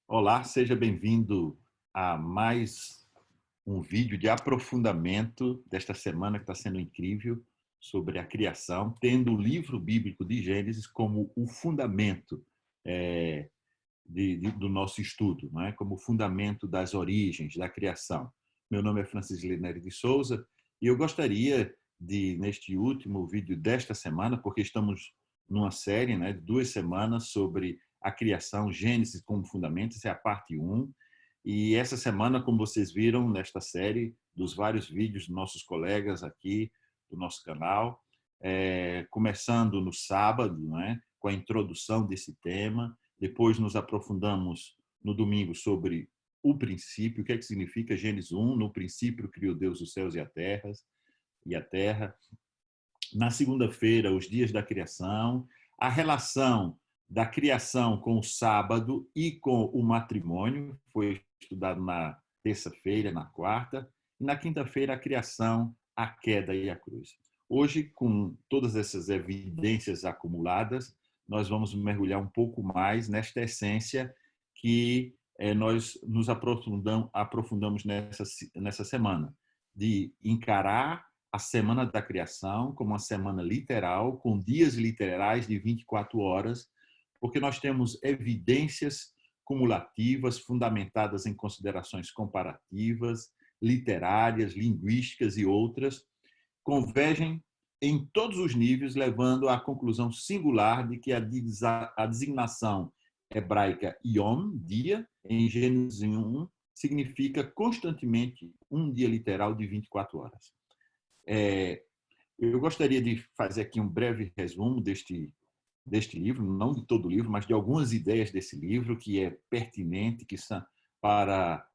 Olá, seja bem-vindo a mais um vídeo de aprofundamento desta semana que está sendo incrível sobre a criação, tendo o livro bíblico de Gênesis como o fundamento do nosso estudo, não é? Como o fundamento das origens da criação. Meu nome é Francisco Lineri de Souza e eu gostaria de, neste último vídeo desta semana, porque estamos numa série, né, de 2 semanas sobre a criação, Gênesis como fundamento, essa é a parte 1. E essa semana, como vocês viram nesta série, dos vários vídeos dos nossos colegas aqui do nosso canal, começando no sábado, né, com a introdução desse tema, depois nos aprofundamos no domingo sobre o princípio, o que é que significa Gênesis 1, no princípio criou Deus os céus e a terra. Na segunda-feira, os dias da criação, a relação da criação com o sábado e com o matrimônio, foi estudado na terça-feira, na quarta, e na quinta-feira a criação, a queda e a cruz. Hoje, com todas essas evidências acumuladas, nós vamos mergulhar um pouco mais nesta essência que nós nos aprofundamos nessa semana, de encarar a Semana da Criação como uma semana literal, com dias literais de 24 horas, porque nós temos evidências cumulativas, fundamentadas em considerações comparativas, literárias, linguísticas e outras, convergem em todos os níveis, levando à conclusão singular de que a designação hebraica Yom, dia, em Gênesis 1, significa constantemente um dia literal de 24 horas. Eu gostaria de fazer aqui um breve resumo deste livro, não de todo o livro, mas de algumas ideias desse livro que é pertinente, que são para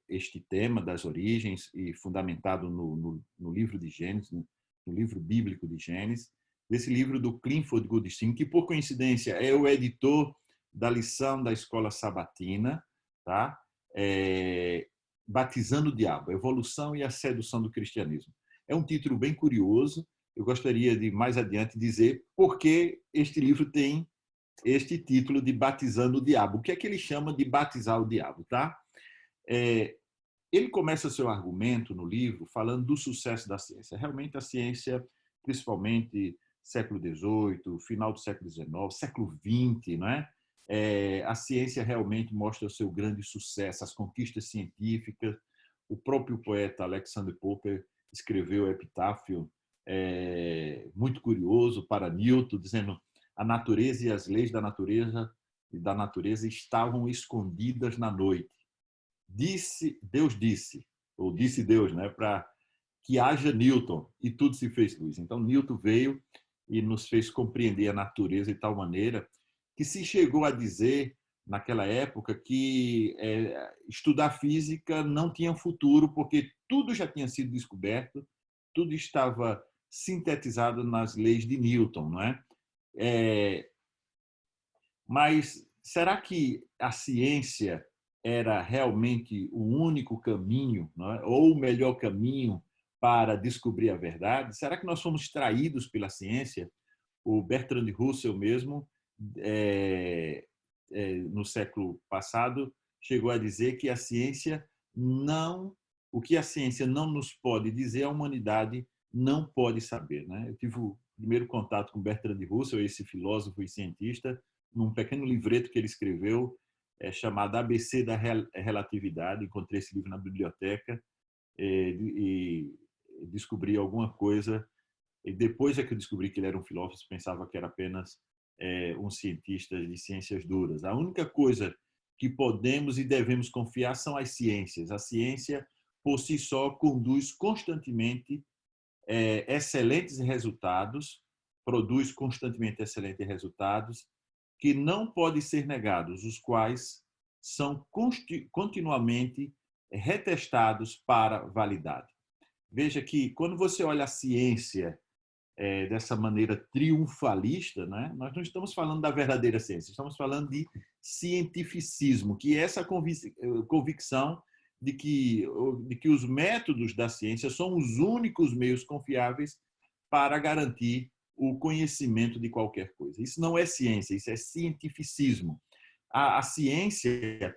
este tema das origens e fundamentado no livro de Gênesis, no livro bíblico de Gênesis, desse livro do Clifford Goodstein, que por coincidência é o editor da lição da escola sabatina, tá? Batizando o Diabo, a evolução e a sedução do cristianismo. É um título bem curioso. Eu gostaria de, mais adiante, dizer por que este livro tem este título de Batizando o Diabo. O que é que ele chama de batizar o diabo, tá? Ele começa seu argumento no livro falando do sucesso da ciência. Realmente a ciência, principalmente século XVIII, final do século XIX, século XX, não é? A ciência realmente mostra o seu grande sucesso, as conquistas científicas. O próprio poeta Alexander Popper escreveu o epitáfio muito curioso para Newton, dizendo: a natureza e as leis da natureza estavam escondidas na noite. Deus disse, ou disse Deus, né, para que haja Newton, e tudo se fez luz. Então Newton veio e nos fez compreender a natureza de tal maneira que se chegou a dizer naquela época que estudar física não tinha futuro, porque tudo já tinha sido descoberto, tudo estava sintetizado nas leis de Newton, não é? Mas será que a ciência era realmente o único caminho, não é? Ou o melhor caminho para descobrir a verdade? Será que nós fomos traídos pela ciência? O Bertrand Russell mesmo, no século passado, chegou a dizer que a ciência não, o que a ciência não nos pode dizer, a humanidade não pode saber, né? Eu tive o primeiro contato com Bertrand Russell, esse filósofo e cientista, num pequeno livreto que ele escreveu, chamado ABC da Relatividade. Encontrei esse livro na biblioteca e descobri alguma coisa. E depois é que eu descobri que ele era um filósofo, pensava que era apenas um cientista de ciências duras. A única coisa que podemos e devemos confiar são as ciências. A ciência, por si só, conduz constantemente excelentes resultados, produz constantemente excelentes resultados que não podem ser negados, os quais são continuamente retestados para validade. Veja que quando você olha a ciência dessa maneira triunfalista, né? Nós não estamos falando da verdadeira ciência, estamos falando de cientificismo, que é essa convicção de que os métodos da ciência são os únicos meios confiáveis para garantir o conhecimento de qualquer coisa. Isso não é ciência, isso é cientificismo. a ciência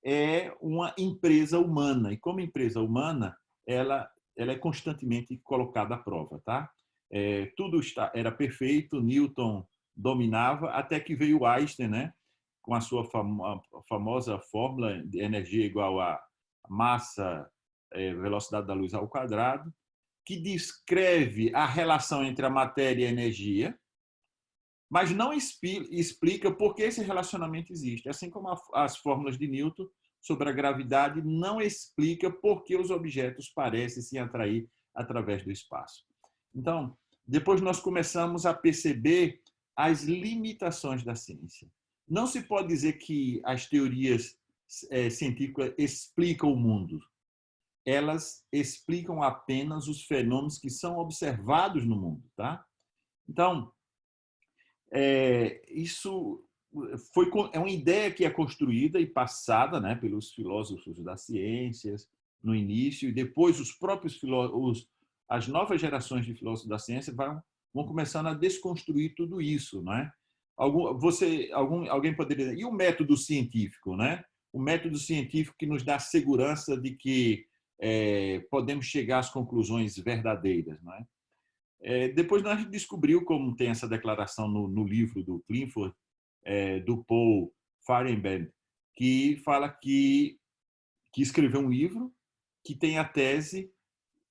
é uma empresa humana, e como empresa humana, ela é constantemente colocada à prova. Tá? Tudo era perfeito, Newton dominava, até que veio Einstein, né? Com a sua famosa fórmula de energia igual a massa, velocidade da luz ao quadrado, que descreve a relação entre a matéria e a energia, mas não explica por que esse relacionamento existe. Assim como as fórmulas de Newton sobre a gravidade não explica por que os objetos parecem se atrair através do espaço. Então, depois nós começamos a perceber as limitações da ciência. Não se pode dizer que as teorias científicas explicam o mundo. Elas explicam apenas os fenômenos que são observados no mundo. Tá? Então, isso é uma ideia que é construída e passada, né, pelos filósofos das ciências no início, e depois os próprios filósofos, as novas gerações de filósofos da ciência vão começando a desconstruir tudo isso, não é? Alguém poderia dizer, e o método científico, né? O método científico que nos dá segurança de que podemos chegar às conclusões verdadeiras, não é? Depois nós descobriu, como tem essa declaração no livro do Clifford, do Paul Feyerabend, que fala que escreveu um livro que tem a tese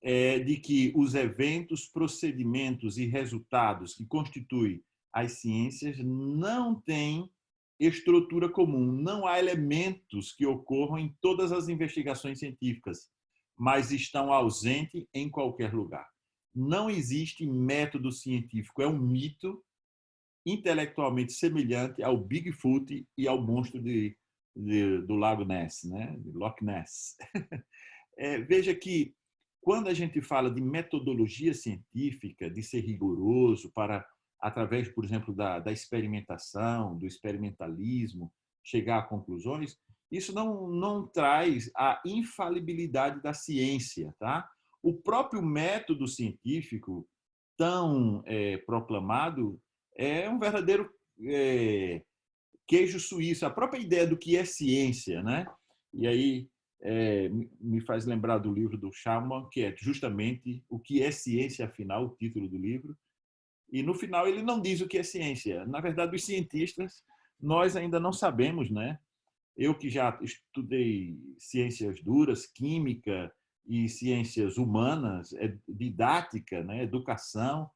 de que os eventos, procedimentos e resultados que constituem as ciências não têm estrutura comum, não há elementos que ocorram em todas as investigações científicas, mas estão ausentes em qualquer lugar. Não existe método científico, é um mito intelectualmente semelhante ao Bigfoot e ao monstro do Lago Ness, né? De Loch Ness. Veja que quando a gente fala de metodologia científica, de ser rigoroso para, através, por exemplo, da experimentação, do experimentalismo, chegar a conclusões, isso não traz a infalibilidade da ciência. Tá? O próprio método científico tão proclamado é um verdadeiro queijo suíço. A própria ideia do que é ciência, né? E aí me faz lembrar do livro do Schaumann, que é justamente o que é ciência, afinal, o título do livro. E no final ele não diz o que é ciência. Na verdade, os cientistas, nós ainda não sabemos, né? Eu que já estudei ciências duras, química e ciências humanas, didática, né? Educação,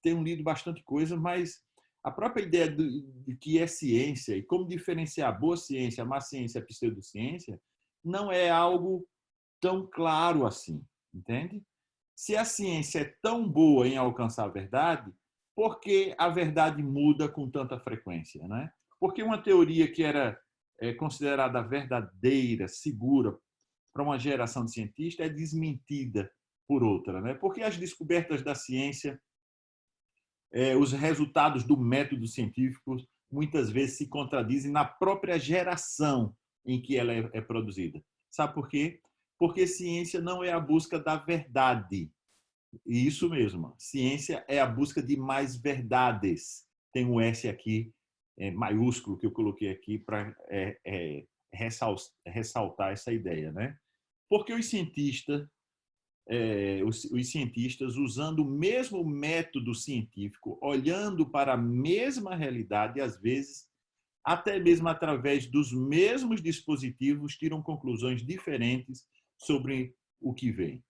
tenho lido bastante coisa, mas a própria ideia de que é ciência e como diferenciar a boa ciência, a má ciência, a pseudociência, não é algo tão claro assim, entende? Se a ciência é tão boa em alcançar a verdade, por que a verdade muda com tanta frequência, né? Porque uma teoria que era considerada verdadeira, segura para uma geração de cientistas é desmentida por outra, né? Porque as descobertas da ciência, os resultados do método científico muitas vezes se contradizem na própria geração em que ela é produzida. Sabe por quê? Porque ciência não é a busca da verdade. E isso mesmo, ciência é a busca de mais verdades. Tem um S aqui, maiúsculo, que eu coloquei aqui para ressaltar essa ideia, né? Porque os cientistas, usando o mesmo método científico, olhando para a mesma realidade, às vezes, até mesmo através dos mesmos dispositivos, tiram conclusões diferentes sobre o que vem.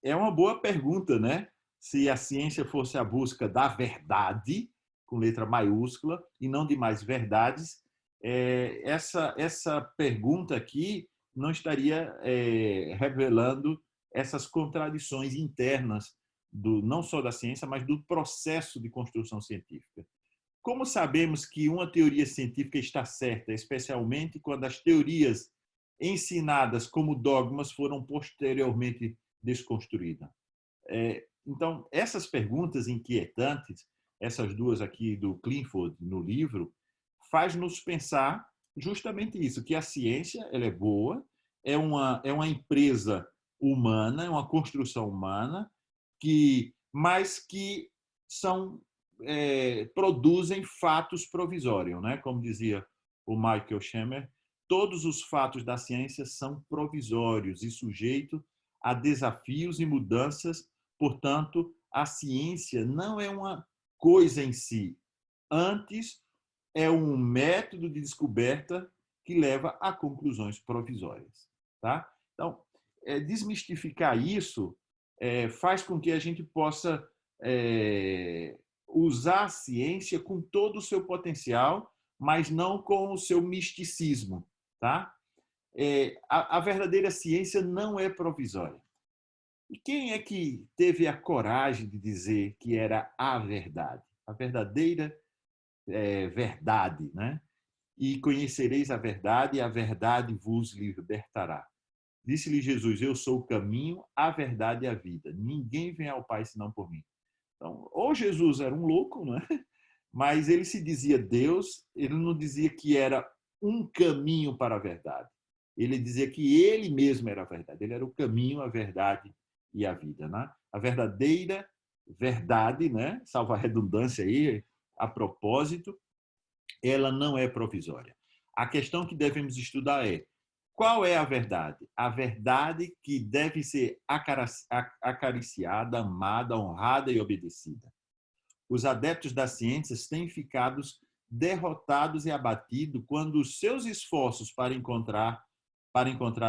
É uma boa pergunta, né? Se a ciência fosse a busca da verdade, com letra maiúscula, e não de mais verdades, essa pergunta aqui não estaria revelando essas contradições internas não só da ciência, mas do processo de construção científica. Como sabemos que uma teoria científica está certa, especialmente quando as teorias ensinadas como dogmas foram posteriormente desconstruídas? Então, essas perguntas inquietantes, essas duas aqui do Clifford no livro, faz-nos pensar justamente isso, que a ciência ela é boa, é uma empresa humana, é uma construção humana, mas que são produzem fatos provisórios, né? Como dizia o Michael Shermer, todos os fatos da ciência são provisórios e sujeitos a desafios e mudanças. Portanto, a ciência não é uma coisa em si, antes é um método de descoberta que leva a conclusões provisórias, tá? Então, desmistificar isso faz com que a gente possa usar a ciência com todo o seu potencial, mas não com o seu misticismo, tá? A verdadeira ciência não é provisória. E quem é que teve a coragem de dizer que era a verdade? A verdadeira verdade, né? E conhecereis a verdade vos libertará. Disse-lhe Jesus, eu sou o caminho, a verdade e a vida. Ninguém vem ao Pai senão por mim. Então, ou Jesus era um louco, né? Mas ele se dizia Deus, ele não dizia que era um caminho para a verdade. Ele dizia que ele mesmo era a verdade. Ele era o caminho, a verdade e a vida, né? A verdadeira verdade, né? Salvo a redundância aí, a propósito, ela não é provisória. A questão que devemos estudar é: qual é a verdade? A verdade que deve ser acariciada, amada, honrada e obedecida. Os adeptos das ciências têm ficado derrotados e abatidos quando os seus esforços para encontrar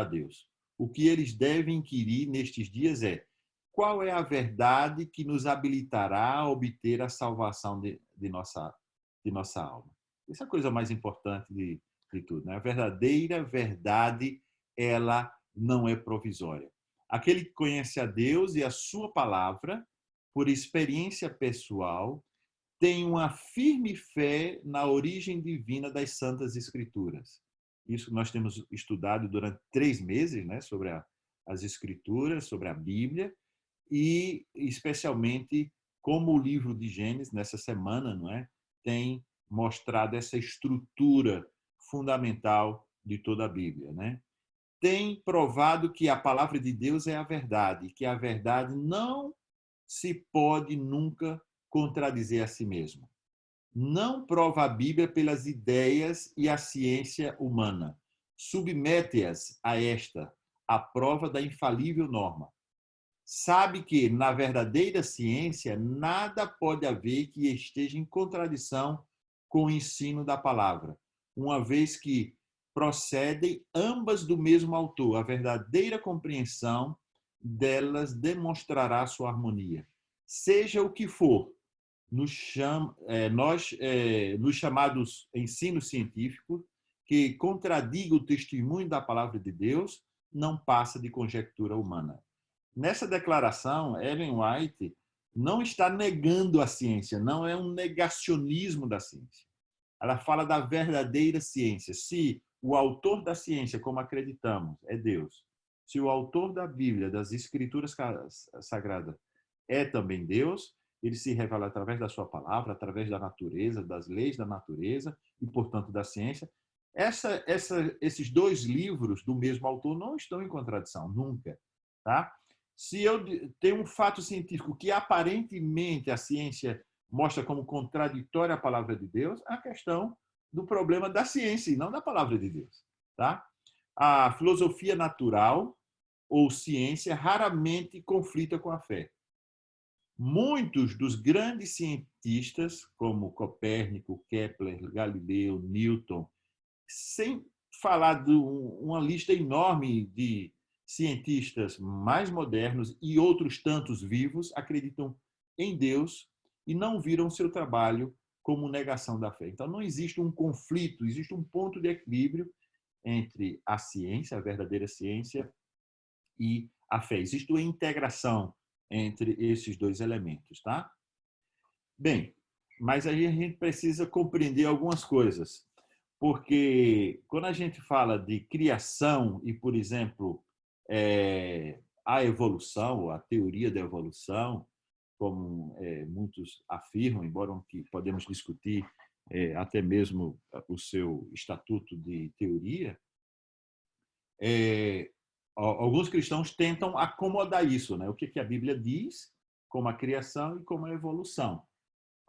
Deus. O que eles devem inquirir nestes dias é: qual é a verdade que nos habilitará a obter a salvação de nossa alma? Essa é a coisa mais importante de tudo, né? A verdadeira verdade, ela não é provisória. Aquele que conhece a Deus e a sua palavra, por experiência pessoal, tem uma firme fé na origem divina das Santas Escrituras. Isso nós temos estudado durante 3 meses, né, sobre as Escrituras, sobre a Bíblia, e especialmente como o livro de Gênesis, nessa semana, não é, tem mostrado essa estrutura fundamental de toda a Bíblia, né? Tem provado que a palavra de Deus é a verdade, que a verdade não se pode nunca contradizer a si mesma. Não prova a Bíblia pelas ideias e a ciência humana. Submete-as a esta, a prova da infalível norma. Sabe que, na verdadeira ciência, nada pode haver que esteja em contradição com o ensino da palavra, uma vez que procedem ambas do mesmo autor. A verdadeira compreensão delas demonstrará sua harmonia. Seja o que for, nos chamados ensino científico, que contradiga o testemunho da palavra de Deus, não passa de conjectura humana. Nessa declaração, Ellen White não está negando a ciência, não é um negacionismo da ciência. Ela fala da verdadeira ciência. Se o autor da ciência, como acreditamos, é Deus, se o autor da Bíblia, das Escrituras Sagradas, é também Deus, ele se revela através da sua palavra, através da natureza, das leis da natureza e, portanto, da ciência. Esses 2 livros do mesmo autor não estão em contradição, nunca. Tá? Se eu tenho um fato científico que aparentemente a ciência mostra como contraditória a palavra de Deus, é a questão do problema da ciência e não da palavra de Deus. Tá? A filosofia natural ou ciência raramente conflita com a fé. Muitos dos grandes cientistas, como Copérnico, Kepler, Galileu, Newton, sem falar de uma lista enorme de cientistas mais modernos e outros tantos vivos, acreditam em Deus e não viram seu trabalho como negação da fé. Então, não existe um conflito, existe um ponto de equilíbrio entre a ciência, a verdadeira ciência, e a fé. Existe uma integração entre esses 2 elementos, tá? Bem, mas aí a gente precisa compreender algumas coisas, porque quando a gente fala de criação e, por exemplo, a evolução, a teoria da evolução, como muitos afirmam, embora que podemos discutir até mesmo o seu estatuto de teoria, alguns cristãos tentam acomodar isso, né? O que a Bíblia diz como a criação e como a evolução.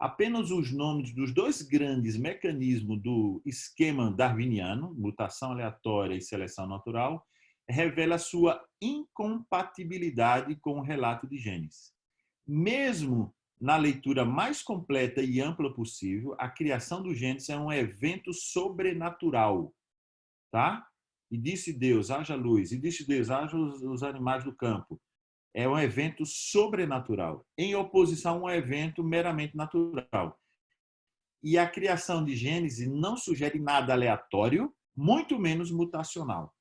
apenas os nomes dos dois grandes mecanismos do esquema darwiniano, mutação aleatória e seleção natural, revela sua incompatibilidade com o relato de Gênesis. Mesmo na leitura mais completa e ampla possível, a criação do Gênesis é um evento sobrenatural, tá? E disse Deus, haja luz, e disse Deus, haja os animais do campo. É um evento sobrenatural, em oposição a um evento meramente natural. E a criação de Gênesis não sugere nada aleatório, muito menos mutacional.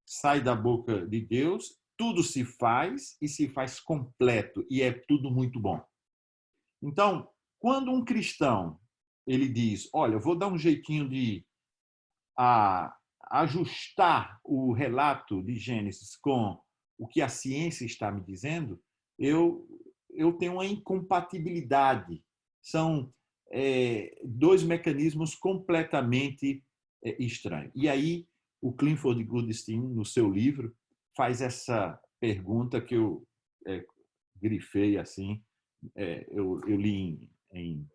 Sai da boca de Deus, tudo se faz e se faz completo, e é tudo muito bom. Então, quando um cristão ele diz, olha, eu vou dar um jeitinho de ajustar o relato de Gênesis com o que a ciência está me dizendo, eu tenho uma incompatibilidade. São dois mecanismos completamente estranhos. E aí, o Clifford Goodstein, no seu livro, faz essa pergunta que eu grifei assim, eu li em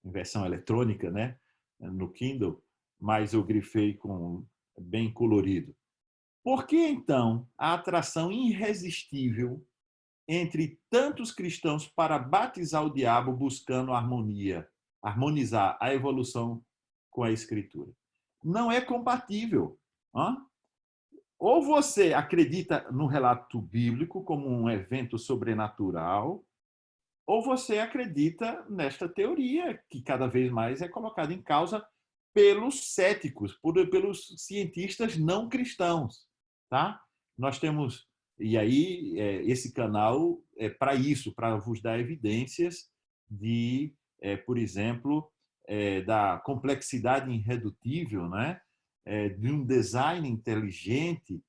versão eletrônica, né, no Kindle, mas eu grifei com bem colorido. Por que, então, a atração irresistível entre tantos cristãos para batizar o diabo buscando harmonizar a evolução com a Escritura? Não é compatível. Ou você acredita no relato bíblico como um evento sobrenatural, ou você acredita nesta teoria que cada vez mais é colocada em causa pelos céticos, pelos cientistas não cristãos, tá? Nós temos, e aí esse canal é para isso, para vos dar evidências de, por exemplo, da complexidade irredutível, né? De um design inteligente,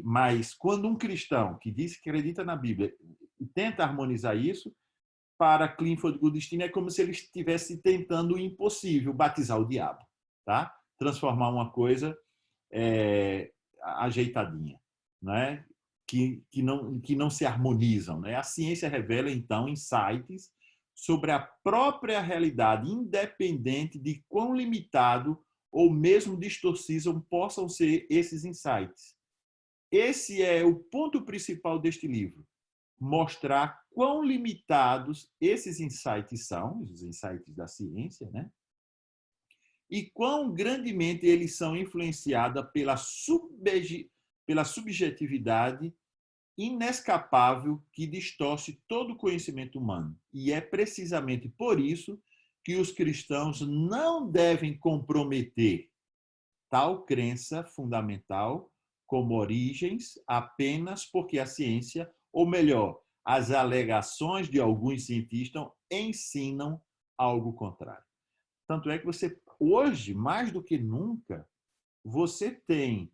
mas quando um cristão que diz que acredita na Bíblia e tenta harmonizar isso, para Clifford Goodstein é como se ele estivesse tentando o impossível, batizar o diabo, tá? Transformar uma coisa ajeitadinha, né? Que não se harmonizam, né? A ciência revela então insights sobre a própria realidade, independente de quão limitado ou mesmo distorcidos possam ser esses insights. Esse é o ponto principal deste livro. Mostrar quão limitados esses insights são, os insights da ciência, né? E quão grandemente eles são influenciados pela subjetividade inescapável que distorce todo o conhecimento humano. E é precisamente por isso que os cristãos não devem comprometer tal crença fundamental como origens apenas porque a ciência, ou melhor, as alegações de alguns cientistas ensinam algo contrário. Tanto é que você, hoje, mais do que nunca, você tem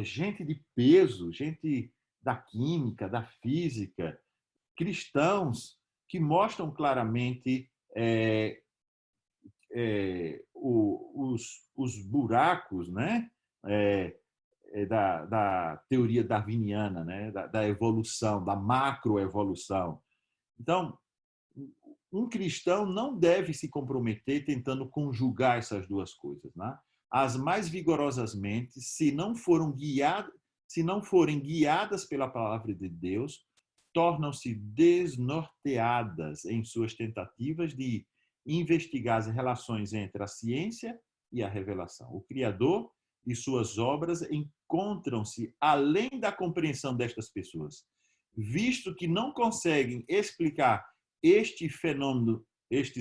gente de peso, gente da química, da física, cristãos que mostram claramente os buracos, né? Da teoria darwiniana, né? Da evolução, da macroevolução. Então, um cristão não deve se comprometer tentando conjugar essas duas coisas, né? As mais vigorosas mentes, se não forem guiadas pela palavra de Deus, tornam-se desnorteadas em suas tentativas de investigar as relações entre a ciência e a revelação. O Criador e suas obras encontram-se além da compreensão destas pessoas, visto que não conseguem explicar estes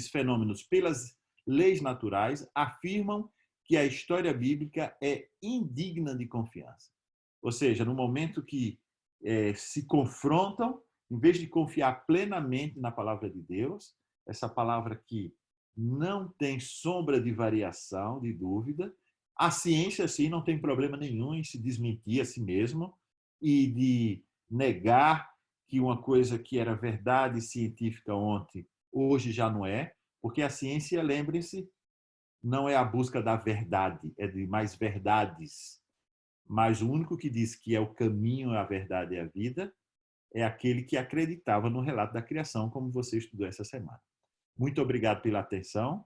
fenômenos pelas leis naturais, afirmam que a história bíblica é indigna de confiança. Ou seja, no momento que se confrontam, em vez de confiar plenamente na palavra de Deus, essa palavra que não tem sombra de variação, de dúvida, a ciência, sim, não tem problema nenhum em se desmentir a si mesmo e de negar que uma coisa que era verdade científica ontem, hoje já não é, porque a ciência, lembrem-se, não é a busca da verdade, é de mais verdades. Mas o único que diz que é o caminho, a verdade e a vida é aquele que acreditava no relato da criação, como você estudou essa semana. Muito obrigado pela atenção.